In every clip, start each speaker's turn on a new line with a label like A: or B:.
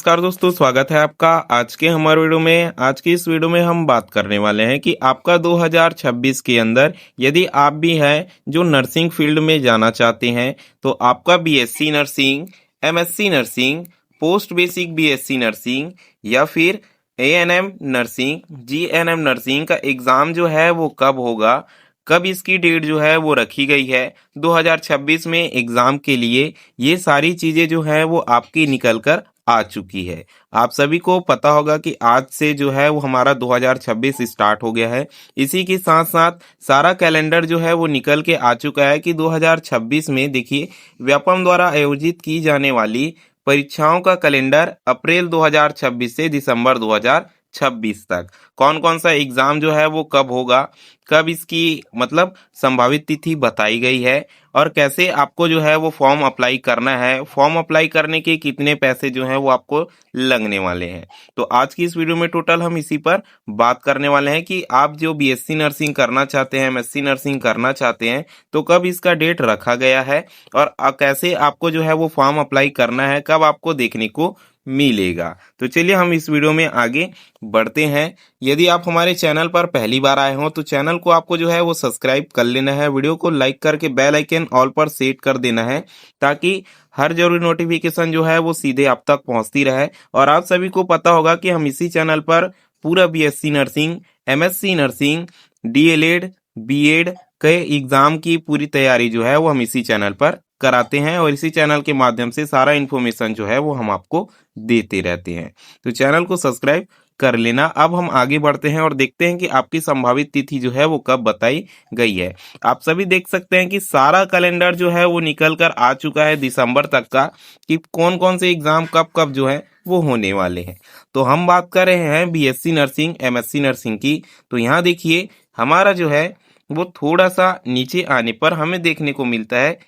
A: नमस्कार दोस्तों, स्वागत है आपका आज के हमारे वीडियो में। आज की इस वीडियो में हम बात करने वाले हैं कि आपका 2026 के अंदर यदि आप भी हैं जो नर्सिंग फील्ड में जाना चाहते हैं तो आपका BSc nursing, MSc nursing, post basic BSc nursing या फिर एएनएम नर्सिंग, जीएनएम नर्सिंग का एग्ज़ाम जो है वो कब होगा, कब इसकी डेट जो है वो रखी गई है 2026 में एग्ज़ाम के लिए, ये सारी चीज़ें जो है वो आपकी निकल कर आ चुकी है। आप सभी को पता होगा कि आज से जो है वो हमारा 2026 स्टार्ट हो गया है। इसी के साथ साथ सारा कैलेंडर जो है वो निकल के आ चुका है कि 2026 में देखिए व्यापम द्वारा आयोजित की जाने वाली परीक्षाओं का कैलेंडर अप्रैल 2026 से दिसंबर 2026 तक कौन कौन सा एग्जाम जो है वो कब होगा, कब इसकी मतलब संभावित तिथि बताई गई है और कैसे आपको जो है वो फॉर्म अप्लाई करना है, फॉर्म अप्लाई करने के कितने पैसे जो हैं वो आपको लगने वाले हैं। तो आज की इस वीडियो में टोटल हम इसी पर बात करने वाले हैं कि आप जो बीएससी नर्सिंग करना चाहते हैं, एमएससी नर्सिंग करना चाहते हैं तो कब इसका डेट रखा गया है और कैसे आपको जो है वो फॉर्म अप्लाई करना है, कब आपको देखने को मिलेगा। तो चलिए हम इस वीडियो में आगे बढ़ते हैं। यदि आप हमारे चैनल पर पहली बार आए हो तो चैनल को आपको जो है वो सब्सक्राइब कर लेना है, वीडियो को लाइक करके बेल आइकन ऑल पर सेट कर देना है ताकि हर जरूरी नोटिफिकेशन जो है वो सीधे आप तक पहुंचती रहे। और आप सभी को पता होगा कि हम इसी चैनल पर पूरा BSc nursing, MSc nursing, DElEd, BEd के एग्जाम की पूरी तैयारी जो है वो हम इसी चैनल पर कराते हैं और इसी चैनल के माध्यम से सारा इन्फॉर्मेशन जो है वो हम आपको देते रहते हैं। तो चैनल को सब्सक्राइब कर लेना। अब हम आगे बढ़ते हैं और देखते हैं कि आपकी संभावित तिथि जो है वो कब बताई गई है। आप सभी देख सकते हैं कि सारा कैलेंडर जो है वो निकल कर आ चुका है दिसंबर तक का कि कौन कौन से एग्जाम कब कब जो है वो होने वाले हैं। तो हम बात कर रहे हैं बीएससी नर्सिंग, एमएससी नर्सिंग की। तो यहाँ देखिए हमारा जो है वो थोड़ा सा नीचे आने पर हमें देखने को मिलता है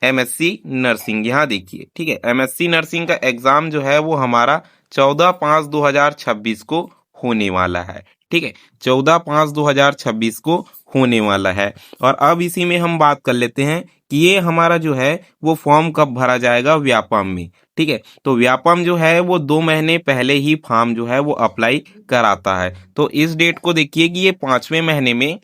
A: एमएससी नर्सिंग। यहाँ देखिए, ठीक है, एमएससी नर्सिंग का एग्जाम जो है वो हमारा 14/5/2026 को होने वाला है। ठीक है, 14/5/2026 को होने वाला है। और अब इसी में हम बात कर लेते हैं कि ये हमारा जो है वो फॉर्म कब भरा जाएगा व्यापम में। ठीक है, तो व्यापम जो है वो 2 महीने पहले ही फॉर्म जो है वो अप्लाई कराता है। तो इस डेट को देखिए कि ये 5वें महीने में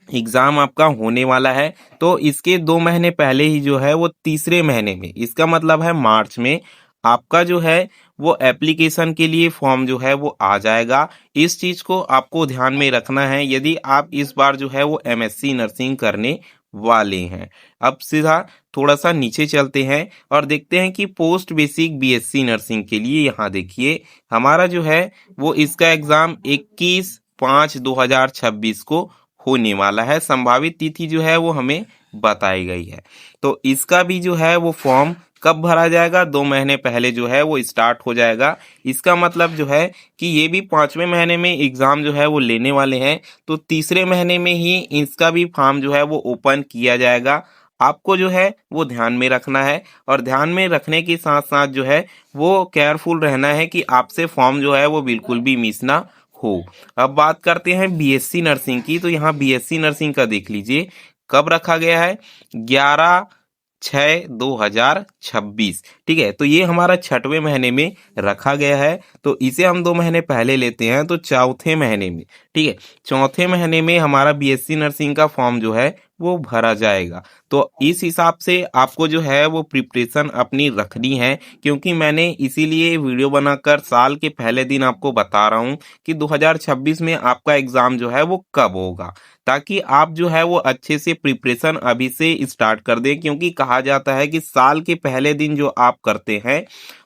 A: एग्जाम आपका होने वाला है। तो इसके 2 महीने पहले ही जो है वो तीसरे महीने में, इसका मतलब है मार्च में, आपका जो है वो एप्लीकेशन के लिए फॉर्म जो है वो आ जाएगा। इस चीज को आपको ध्यान में रखना है यदि आप इस बार जो है वो एमएससी नर्सिंग करने वाले हैं। अब सीधा थोड़ा सा नीचे चलते हैं और देखते हैं कि पोस्ट बेसिक बीएससी नर्सिंग के लिए यहाँ देखिए हमारा जो है वो इसका एग्जाम 21/5/2026 को होने वाला है। संभावित तिथि जो है वो हमें बताई गई है। तो इसका भी जो है वो फॉर्म कब भरा जाएगा, 2 महीने पहले जो है वो स्टार्ट हो जाएगा। इसका मतलब जो है कि ये भी 5वें महीने में एग्जाम जो है वो लेने वाले हैं। तो तीसरे महीने में ही इसका भी फॉर्म जो है वो ओपन किया जाएगा। आपको जो है वो ध्यान में रखना है और ध्यान में रखने के साथ साथ जो है वो केयरफुल रहना है कि आपसे फॉर्म जो है वो बिल्कुल भी मिस ना हो। अब बात करते हैं बीएससी नर्सिंग की। तो यहाँ बीएससी नर्सिंग का देख लीजिए कब रखा गया है, 11/6/2026। ठीक है, तो ये हमारा 6वें महीने में रखा गया है। तो इसे हम 2 महीने पहले लेते हैं तो चौथे महीने में, ठीक है, चौथे महीने में हमारा बीएससी नर्सिंग का फॉर्म जो है वो भरा जाएगा। तो इस हिसाब से आपको जो है वो प्रिपरेशन अपनी रखनी है, क्योंकि मैंने इसीलिए वीडियो बनाकर साल के पहले दिन आपको बता रहा हूँ कि 2026 में आपका एग्जाम जो है वो कब होगा, ताकि आप जो है वो अच्छे से प्रिपरेशन अभी से स्टार्ट कर दें। क्योंकि कहा जाता है कि साल के पहले दिन जो आप करते हैं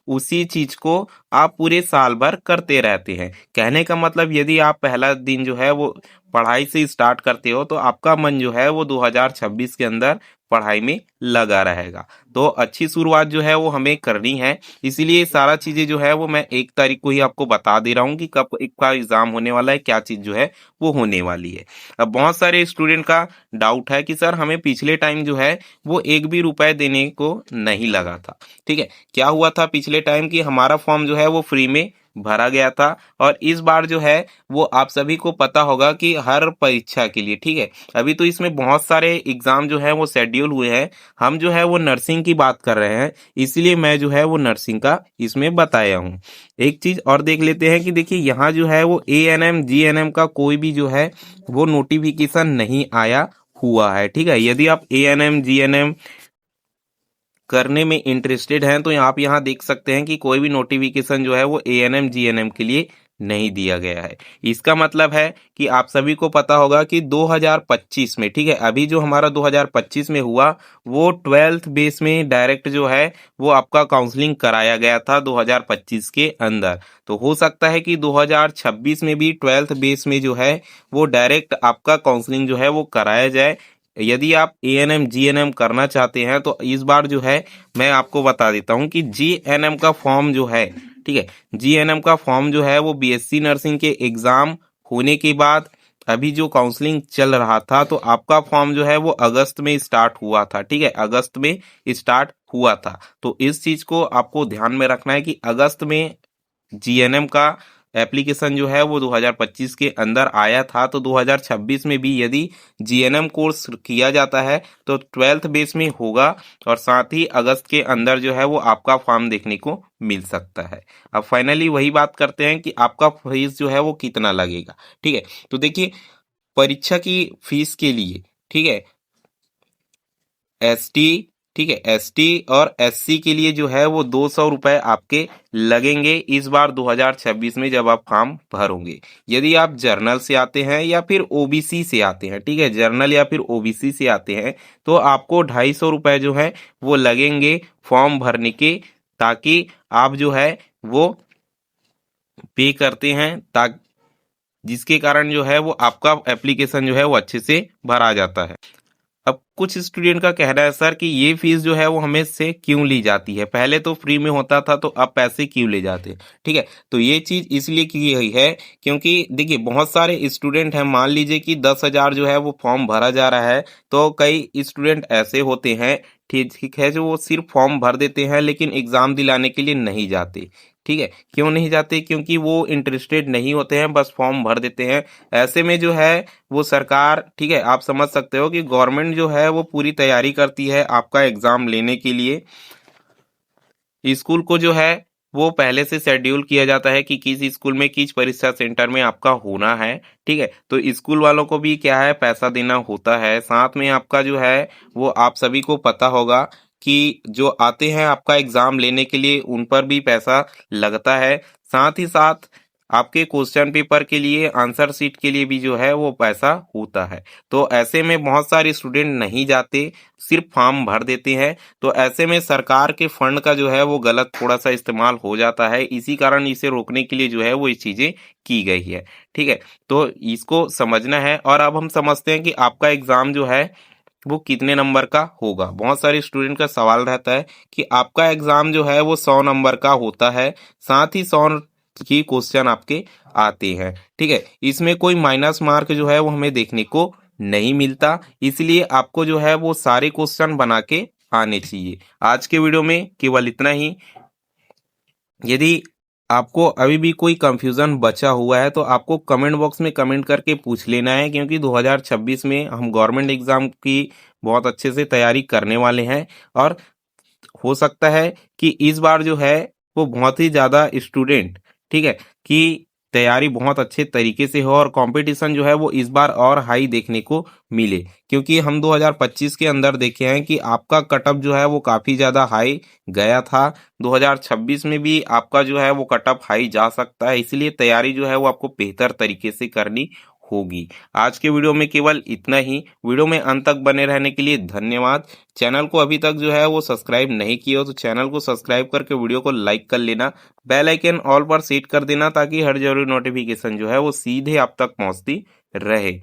A: उसी चीज को आप पूरे साल भर करते रहते हैं। कहने का मतलब यदि आप पहला दिन जो है वो पढ़ाई से स्टार्ट करते हो तो आपका मन जो है वो 2026 के अंदर पढ़ाई में लगा रहेगा। तो अच्छी शुरुआत जो है वो हमें करनी है, इसीलिए सारा चीजें जो है वो मैं 1 तारीख को ही आपको बता दे रहा हूँ कि कब एक का एग्जाम होने वाला है, क्या चीज जो है वो होने वाली है। अब बहुत सारे स्टूडेंट का डाउट है कि सर हमें पिछले टाइम जो है वो 1 भी रुपए देने को नहीं लगा था। ठीक है, क्या हुआ था पिछले टाइम कि हमारा फॉर्म जो है वो फ्री में भरा गया था। और इस बार जो है वो आप सभी को पता होगा कि हर परीक्षा के लिए, ठीक है, अभी तो इसमें बहुत सारे एग्जाम जो है वो शेड्यूल हुए हैं। हम जो है वो नर्सिंग की बात कर रहे हैं, इसलिए मैं जो है वो नर्सिंग का इसमें बताया हूँ। एक चीज और देख लेते हैं कि देखिए यहाँ जो है वो ANM GNM का कोई भी जो है वो नोटिफिकेशन नहीं आया हुआ है। ठीक है, यदि आप ANM GNM करने में इंटरेस्टेड हैं तो आप यहाँ देख सकते हैं कि कोई भी नोटिफिकेशन जो है वो ANM GNM के लिए नहीं दिया गया है। इसका मतलब है कि आप सभी को पता होगा कि 2025 में, ठीक है, अभी जो हमारा 2025 में हुआ वो 12th बेस में डायरेक्ट जो है वो आपका काउंसलिंग कराया गया था 2025 के अंदर। तो हो सकता है कि 2026 में भी 12th बेस में जो है वो डायरेक्ट आपका काउंसलिंग जो है वो कराया जाए। यदि आप ANM GNM करना चाहते हैं तो इस बार जो है मैं आपको बता देता हूं कि GNM का फॉर्म जो है, ठीक है, GNM का फॉर्म जो है वो BSc नर्सिंग के एग्जाम होने के बाद अभी जो काउंसलिंग चल रहा था तो आपका फॉर्म जो है वो अगस्त में स्टार्ट हुआ था। ठीक है, अगस्त में स्टार्ट हुआ था। तो इस चीज को आपको ध्यान में रखना है कि अगस्त में GNM का एप्लीकेशन जो है वो 2025 के अंदर आया था। तो 2026 में भी यदि GNM कोर्स किया जाता है तो 12th बेस में होगा और साथ ही अगस्त के अंदर जो है वो आपका फॉर्म देखने को मिल सकता है। अब फाइनली वही बात करते हैं कि आपका फीस जो है वो कितना लगेगा। ठीक है, तो देखिए परीक्षा की फीस के लिए, ठीक है, ST, ठीक है, ST और SC के लिए जो है वो 200 रुपए आपके लगेंगे इस बार 2026 में जब आप फॉर्म भरोगे। यदि आप जर्नल से आते हैं या फिर OBC से आते हैं, ठीक है, जर्नल या फिर OBC से आते हैं तो आपको 250 रुपए जो है वो लगेंगे फॉर्म भरने के, ताकि आप जो है वो पे करते हैं, ताकि जिसके कारण जो है वो आपका एप्लीकेशन जो है वो अच्छे से भरा जाता है। अब कुछ स्टूडेंट का कहना है सर कि ये फीस जो है वो हमें से क्यों ली जाती है, पहले तो फ्री में होता था तो अब पैसे क्यों ले जाते हैं। ठीक है, तो ये चीज इसलिए की गई है क्योंकि देखिए बहुत सारे स्टूडेंट हैं, मान लीजिए कि 10,000 जो है वो फॉर्म भरा जा रहा है तो कई स्टूडेंट ऐसे होते हैं, ठीक ठीक है, जो वो सिर्फ फॉर्म भर देते हैं लेकिन एग्जाम दिलाने के लिए नहीं जाते। ठीक है, क्यों नहीं जाते, क्योंकि वो इंटरेस्टेड नहीं होते हैं, बस फॉर्म भर देते हैं। ऐसे में जो है वो सरकार, ठीक है, आप समझ सकते हो कि गवर्नमेंट जो है वो पूरी तैयारी करती है आपका एग्जाम लेने के लिए। स्कूल को जो है वो पहले से शेड्यूल किया जाता है कि किस स्कूल में किस परीक्षा सेंटर में आपका होना है। ठीक है, तो स्कूल वालों को भी क्या है पैसा देना होता है। साथ में आपका जो है वो आप सभी को पता होगा कि जो आते हैं आपका एग्जाम लेने के लिए उन पर भी पैसा लगता है। साथ ही साथ आपके क्वेश्चन पेपर के लिए, आंसर शीट के लिए भी जो है वो पैसा होता है। तो ऐसे में बहुत सारे स्टूडेंट नहीं जाते, सिर्फ फॉर्म भर देते हैं। तो ऐसे में सरकार के फंड का जो है वो गलत थोड़ा सा इस्तेमाल हो जाता है, इसी कारण इसे रोकने के लिए जो है वो ये चीजें की गई है। ठीक है, तो इसको समझना है। और अब हम समझते हैं कि आपका एग्जाम जो है वो कितने नंबर का होगा। बहुत सारे स्टूडेंट का सवाल रहता है कि आपका एग्जाम जो है वो 100 नंबर का होता है, साथ ही 100 ही क्वेश्चन आपके आते हैं। ठीक है, इसमें कोई माइनस मार्क जो है वो हमें देखने को नहीं मिलता, इसलिए आपको जो है वो सारे क्वेश्चन बना के आने चाहिए। आज के वीडियो में केवल इतना ही। यदि आपको अभी भी कोई कंफ्यूजन बचा हुआ है तो आपको कमेंट बॉक्स में कमेंट करके पूछ लेना है, क्योंकि 2026 में हम गवर्नमेंट एग्जाम की बहुत अच्छे से तैयारी करने वाले हैं। और हो सकता है कि इस बार जो है वो बहुत ही ज्यादा स्टूडेंट, ठीक है, कि तैयारी बहुत अच्छे तरीके से हो और कंपटीशन जो है वो इस बार और हाई देखने को मिले, क्योंकि हम 2025 के अंदर देखे हैं कि आपका कटअप जो है वो काफी ज्यादा हाई गया था। 2026 में भी आपका जो है वो कटअप हाई जा सकता है, इसलिए तैयारी जो है वो आपको बेहतर तरीके से करनी होगी। आज के वीडियो में केवल इतना ही। वीडियो में अंत तक बने रहने के लिए धन्यवाद। चैनल को अभी तक जो है वो सब्सक्राइब नहीं किया हो तो चैनल को सब्सक्राइब करके वीडियो को लाइक कर लेना, बेल आइकन ऑल पर सेट कर देना, ताकि हर जरूरी नोटिफिकेशन जो है वो सीधे आप तक पहुंचती रहे।